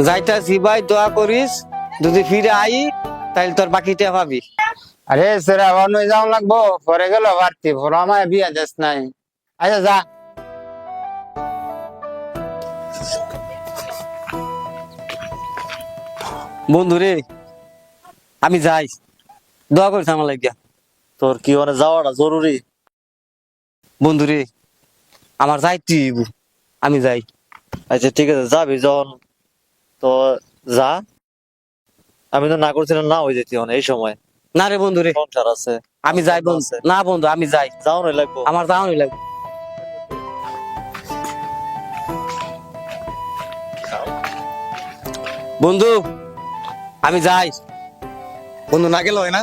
যাইতাছি ভাই, দোয়া করিস, যদি ফিরে আই তাইলে তোর বাকিটা পাবি। আরে সেরা অন্য যাওয়া লাগবো, পরে গেল বাড়তি ভোর আমায় বিয়া যাস নাই। আচ্ছা যা। বন্ধু রে, আমি যাই, দোয়া করিস আমার লাগিয়া। তোর কি মানে যাওয়াটা জরুরি? বন্ধু রে, আমার যাইতে হইব, আমি যাই। আচ্ছা ঠিক আছে, যাবি যখন তো যা। আমি তো না করছিলাম, না হয়ে যেতি এই সময়, না রে বন্ধু রে, সংসার আছে। আমি যাই বন্ধু। আছে, না বন্ধু, আমি যাই, যাও নাই লাগবো। আমার যাওয়াই লাগবে। বন্ধু, আমি যাই। বন্ধু না গেল হয় না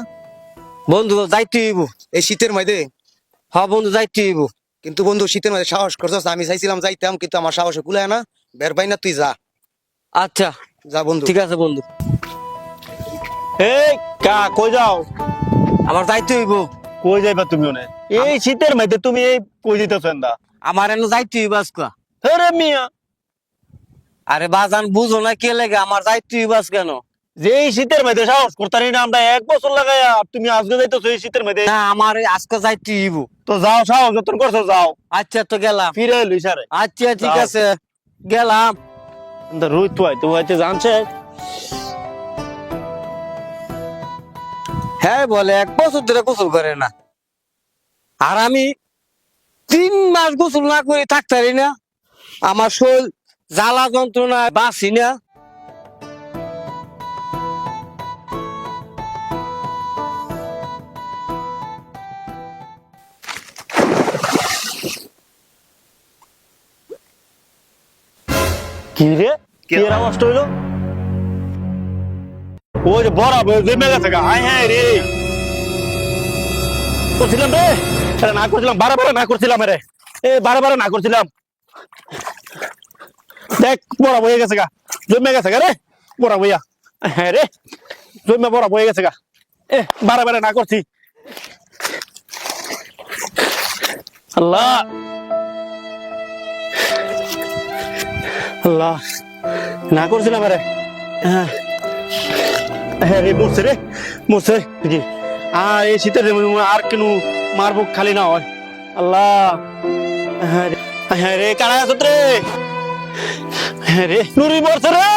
বন্ধু যাইতে হইব। এই শীতের মধ্যে? হ বন্ধু, যাইতে হইব। কিন্তু বন্ধু শীতের মধ্যে সাহস করছস, আমি চাইছিলাম যাইতাম কিন্তু আমার সাহসে কুলায় না, বের পাই না, তুই যা। আচ্ছা যা বন্ধু। ঠিক আছে বন্ধু, এই কই যাও? আমার যাইতে হইব। কই যাইবা তুমি? ওনে এই শীতের মধ্যে তুমি এই কই যেতেছ এন্দা? আমার এনে যাইতে হইব আজকা। আরে মিয়া, আরে বাজান বুঝো না কে লেগে, আমার যাইতে হইব আজ কেন? যে এই শীতের মধ্যে সাহস করতারি না আমরা 1 বছর লাগাইয়া, তুমি আজকে যাইতেছো এই শীতের মধ্যে? না, আমার আজকে যাইতে হইব। তো যাও, সাহস যতন করছো যাও। আচ্ছা তো গেলাম। ফিরে এলো ইশারে। আচ্ছা ঠিক যাও। আছে, গেলাম। রুই তো হইতে জানছে। হ্যাঁ বলে 1 বছর ধরে গোসল করে না, আর আমি 3 মাস গোসল না করে থাকতে পারি না। আমার শরীর জ্বালা যন্ত্রণা বাঁচি না। কি রে, কি এর আওয়াজটা হইলো? ওই যে বড় জমে গেছে গা। হাই হাই রে, করছিলাম রে, আরে না করছিলাম, বারে বারে না করছিলাম রে, বারে বারে না করছিলাম। দেখ বড় বয়ে গেছে গা, জমে গেছে গা রে, বড় বইয়া। হ্যাঁ রে, জমে বড় বয়ে গেছে গা, বারে বারে না করছি। আল্লাহ আল্লাহ, না করছিলাম রে। হ্যাঁ হ্যাঁ রে, মরছে রে, মরছে। আর এই শীতের আর কেন মারবো খালি না হয়। আল্লাহ, হ্যাঁ রে কারা আছো রে? হ্যাঁ রে, নুরি মরছে রে।